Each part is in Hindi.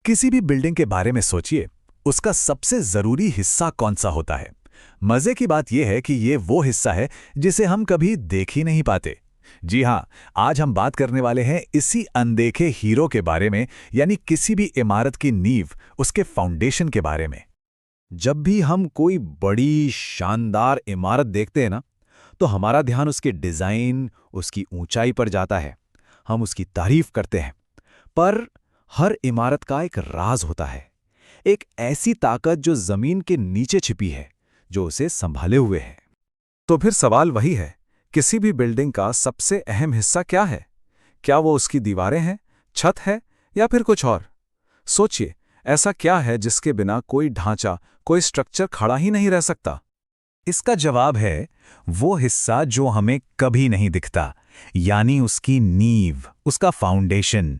किसी भी बिल्डिंग के बारे में सोचिए, उसका सबसे जरूरी हिस्सा कौन सा होता है। मजे की बात यह है कि ये वो हिस्सा है जिसे हम कभी देख ही नहीं पाते। जी हाँ, आज हम बात करने वाले हैं इसी अनदेखे हीरो के बारे में, यानी किसी भी इमारत की नींव, उसके फाउंडेशन के बारे में। जब भी हम कोई बड़ी शानदार इमारत देखते हैं ना, तो हमारा ध्यान उसके डिजाइन, उसकी ऊंचाई पर जाता है। हम उसकी तारीफ करते हैं, पर हर इमारत का एक राज होता है, एक ऐसी ताकत जो जमीन के नीचे छिपी है, जो उसे संभाले हुए है। तो फिर सवाल वही है, किसी भी बिल्डिंग का सबसे अहम हिस्सा क्या है? क्या वो उसकी दीवारें हैं, छत है, या फिर कुछ और? सोचिए, ऐसा क्या है जिसके बिना कोई ढांचा, कोई स्ट्रक्चर खड़ा ही नहीं रह सकता? इसका जवाब है वो हिस्सा जो हमें कभी नहीं दिखता, यानी उसकी नींव, उसका फाउंडेशन।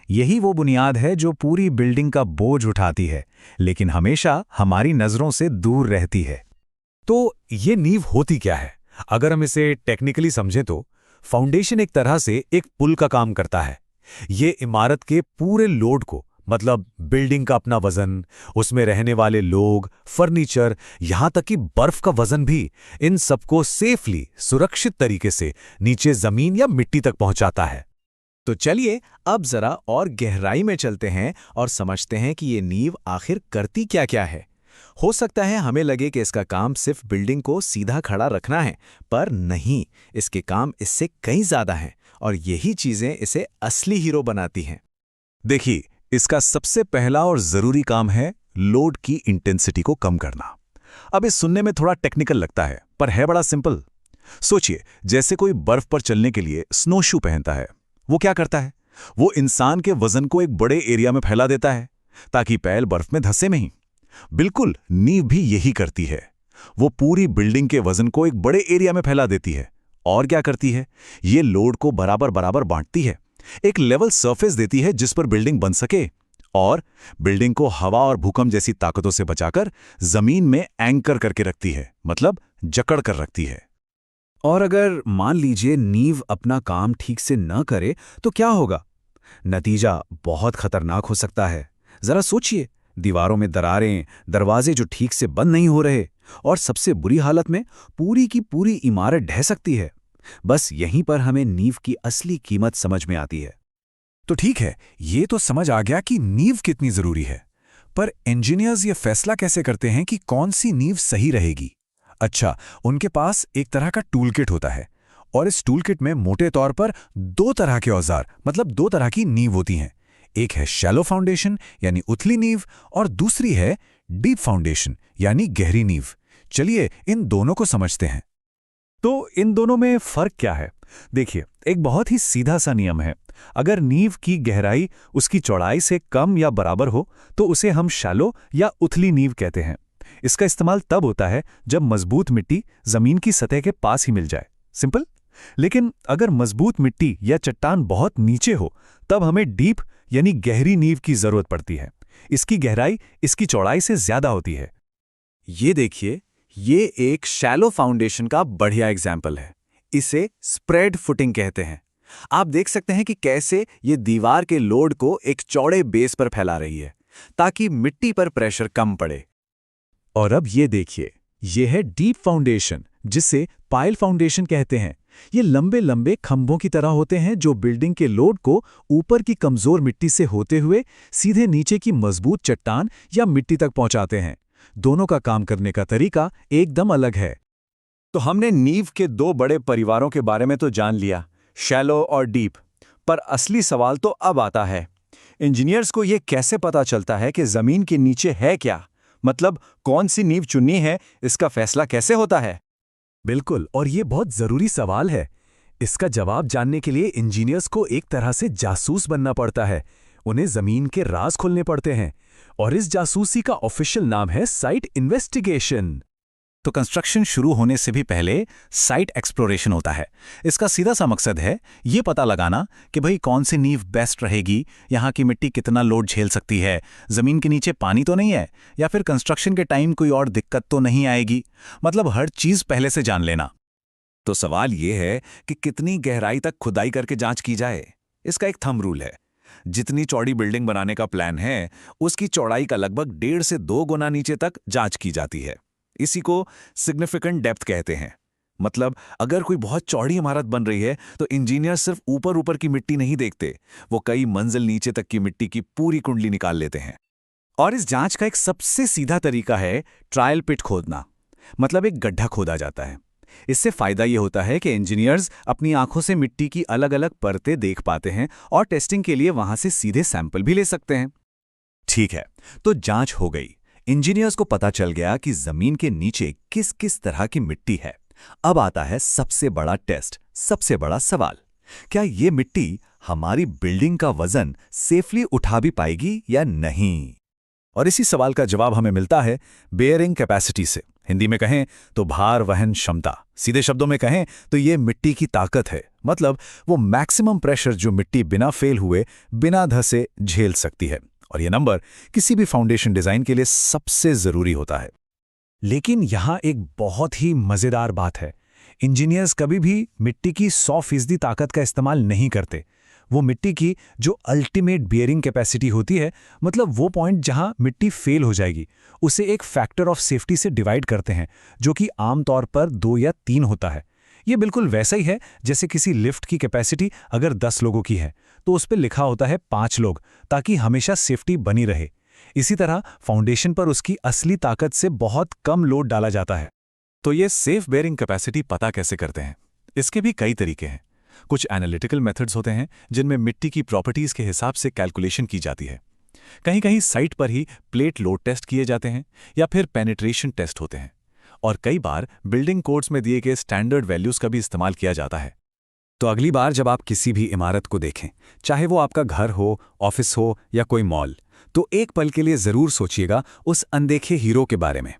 यही वो बुनियाद है जो पूरी बिल्डिंग का बोझ उठाती है, लेकिन हमेशा हमारी नजरों से दूर रहती है। तो ये नींव होती क्या है? अगर हम इसे टेक्निकली समझें तो फाउंडेशन एक तरह से एक पुल का काम करता है। ये इमारत के पूरे लोड को, मतलब बिल्डिंग का अपना वजन, उसमें रहने वाले लोग, फर्नीचर, यहां तक कि बर्फ का वजन भी, इन सबको सेफली, सुरक्षित तरीके से नीचे जमीन या मिट्टी तक पहुंचाता है। तो चलिए अब जरा और गहराई में चलते हैं और समझते हैं कि ये नींव आखिर करती क्या क्या है। हो सकता है हमें लगे कि इसका काम सिर्फ बिल्डिंग को सीधा खड़ा रखना है, पर नहीं, इसके काम इससे कई ज्यादा हैं और यही चीजें इसे असली हीरो बनाती हैं। देखिए, इसका सबसे पहला और जरूरी काम है लोड की इंटेंसिटी को कम करना। अब इस सुनने में थोड़ा टेक्निकल लगता है, पर है बड़ा सिंपल। सोचिए, जैसे कोई बर्फ पर चलने के लिए स्नो शू पहनता है। वो क्या करता है? वो इंसान के वजन को एक बड़े एरिया में फैला देता है, ताकि पैर बर्फ में धंसे नहीं। बिल्कुल, नींव भी यही करती है। वो पूरी बिल्डिंग के वजन को एक बड़े एरिया में फैला देती है। और क्या करती है? ये लोड को बराबर बराबर बांटती है, एक लेवल सरफेस देती है जिस पर बिल्डिंग बन सके, और बिल्डिंग को हवा और भूकंप जैसी ताकतों से बचाकर जमीन में एंकर करके रखती है, मतलब जकड़ कर रखती है। और अगर मान लीजिए नींव अपना काम ठीक से न करे तो क्या होगा? नतीजा बहुत खतरनाक हो सकता है। जरा सोचिए, दीवारों में दरारें, दरवाजे जो ठीक से बंद नहीं हो रहे, और सबसे बुरी हालत में पूरी की पूरी इमारत ढह सकती है। बस यहीं पर हमें नींव की असली कीमत समझ में आती है। तो ठीक है, ये तो समझ आ गया कि नींव कितनी जरूरी है, पर इंजीनियर्स ये फैसला कैसे करते हैं कि कौन सी नींव सही रहेगी? अच्छा, उनके पास एक तरह का टूल किट होता है, और इस टूल किट में मोटे तौर पर दो तरह के औजार, मतलब दो तरह की नींव होती हैं। एक है शैलो फाउंडेशन, यानी उथली नींव, और दूसरी है डीप फाउंडेशन, यानी गहरी नींव। चलिए इन दोनों को समझते हैं। तो इन दोनों में फर्क क्या है? देखिए, एक बहुत ही सीधा सा नियम है। अगर नींव की गहराई उसकी चौड़ाई से कम या बराबर हो, तो उसे हम शैलो या उथली नींव कहते हैं। इसका इस्तेमाल तब होता है जब मजबूत मिट्टी जमीन की सतह के पास ही मिल जाए। सिंपल। लेकिन अगर मजबूत मिट्टी या चट्टान बहुत नीचे हो, तब हमें डीप यानी गहरी नींव की जरूरत पड़ती है। इसकी गहराई इसकी चौड़ाई से ज्यादा होती है। ये देखिए, ये एक शैलो फाउंडेशन का बढ़िया एग्जाम्पल है। इसे स्प्रेड फुटिंग कहते हैं। आप देख सकते हैं कि कैसे ये दीवार के लोड को एक चौड़े बेस पर फैला रही है, ताकि मिट्टी पर प्रेशर कम पड़े। और अब ये देखिए, ये है डीप फाउंडेशन, जिसे पाइल फाउंडेशन कहते हैं। ये लंबे लंबे खंभों की तरह होते हैं जो बिल्डिंग के लोड को ऊपर की कमजोर मिट्टी से होते हुए सीधे नीचे की मजबूत चट्टान या मिट्टी तक पहुंचाते हैं। दोनों का काम करने का तरीका एकदम अलग है। तो हमने नींव के दो बड़े परिवारों के बारे में तो जान लिया, शैलो और डीप। पर असली सवाल तो अब आता है, इंजीनियर्स को यह कैसे पता चलता है कि जमीन के नीचे है क्या? मतलब कौन सी नींव चुननी है, इसका फैसला कैसे होता है? बिल्कुल, और ये बहुत जरूरी सवाल है। इसका जवाब जानने के लिए इंजीनियर्स को एक तरह से जासूस बनना पड़ता है। उन्हें जमीन के राज खोलने पड़ते हैं, और इस जासूसी का ऑफिशियल नाम है साइट इन्वेस्टिगेशन। तो कंस्ट्रक्शन शुरू होने से भी पहले साइट एक्सप्लोरेशन होता है। इसका सीधा सा मकसद है ये पता लगाना कि भाई कौन सी नींव बेस्ट रहेगी, यहाँ की मिट्टी कितना लोड झेल सकती है, जमीन के नीचे पानी तो नहीं है, या फिर कंस्ट्रक्शन के टाइम कोई और दिक्कत तो नहीं आएगी। मतलब हर चीज पहले से जान लेना। तो सवाल ये है कि कितनी गहराई तक खुदाई करके जांच की जाए। इसका एक थंब रूल है। जितनी चौड़ी बिल्डिंग बनाने का प्लान है उसकी चौड़ाई का लगभग 1.5 से 2 गुना नीचे तक जांच की जाती है। इसी को सिग्निफिकेंट डेप्थ कहते हैं। मतलब अगर कोई बहुत चौड़ी इमारत बन रही है तो इंजीनियर सिर्फ ऊपर ऊपर की मिट्टी नहीं देखते, वो कई मंजिल नीचे तक की मिट्टी की पूरी कुंडली निकाल लेते हैं। और इस जांच का एक सबसे सीधा तरीका है ट्रायल पिट खोदना। मतलब एक गड्ढा खोदा जाता है। इससे फायदा ये होता है कि इंजीनियर्स अपनी आंखों से मिट्टी की अलग अलग परतें देख पाते हैं और टेस्टिंग के लिए वहां से सीधे सैंपल भी ले सकते हैं। ठीक है, तो जांच हो गई। इंजीनियर्स को पता चल गया कि जमीन के नीचे किस किस तरह की मिट्टी है। अब आता है सबसे बड़ा टेस्ट, सबसे बड़ा सवाल। क्या ये मिट्टी हमारी बिल्डिंग का वजन सेफली उठा भी पाएगी या नहीं? और इसी सवाल का जवाब हमें मिलता है बेयरिंग कैपेसिटी से। हिंदी में कहें तो भार वहन क्षमता। सीधे शब्दों में कहें तो ये मिट्टी की ताकत है। मतलब वो मैक्सिमम प्रेशर जो मिट्टी बिना फेल हुए, बिना धंसे झेल सकती है। और ये नंबर किसी भी फाउंडेशन डिजाइन के लिए सबसे जरूरी होता है। लेकिन यहाँ एक बहुत ही मजेदार बात है। इंजीनियर्स कभी भी मिट्टी की 100% ताकत का इस्तेमाल नहीं करते। वो मिट्टी की जो अल्टीमेट बियरिंग कैपेसिटी होती है, मतलब वो पॉइंट जहां मिट्टी फेल हो जाएगी, उसे एक फैक्टर ऑफ सेफ्टी से डिवाइड करते हैं, जो कि आमतौर पर 2 या 3 होता है। ये बिल्कुल वैसा ही है जैसे किसी लिफ्ट की कैपेसिटी अगर 10 लोगों की है तो उस पर लिखा होता है 5 लोग, ताकि हमेशा सेफ्टी बनी रहे। इसी तरह फाउंडेशन पर उसकी असली ताकत से बहुत कम लोड डाला जाता है। तो ये सेफ बेयरिंग कैपेसिटी पता कैसे करते हैं? इसके भी कई तरीके हैं। कुछ एनालिटिकल मेथड्स होते हैं जिनमें मिट्टी की प्रॉपर्टीज के हिसाब से कैलकुलेशन की जाती है। कहीं कहीं साइट पर ही प्लेट लोड टेस्ट किए जाते हैं या फिर पेनिट्रेशन टेस्ट होते हैं। और कई बार बिल्डिंग कोड्स में दिए गए स्टैंडर्ड वैल्यूज का भी इस्तेमाल किया जाता है। तो अगली बार जब आप किसी भी इमारत को देखें, चाहे वो आपका घर हो, ऑफिस हो या कोई मॉल, तो एक पल के लिए जरूर सोचिएगा उस अनदेखे हीरो के बारे में,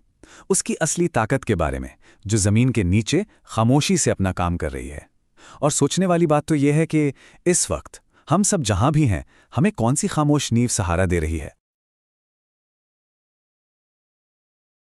उसकी असली ताकत के बारे में, जो जमीन के नीचे खामोशी से अपना काम कर रही है। और सोचने वाली बात तो यह है कि इस वक्त हम सब जहां भी हैं, हमें कौन सी खामोश नींव सहारा दे रही है।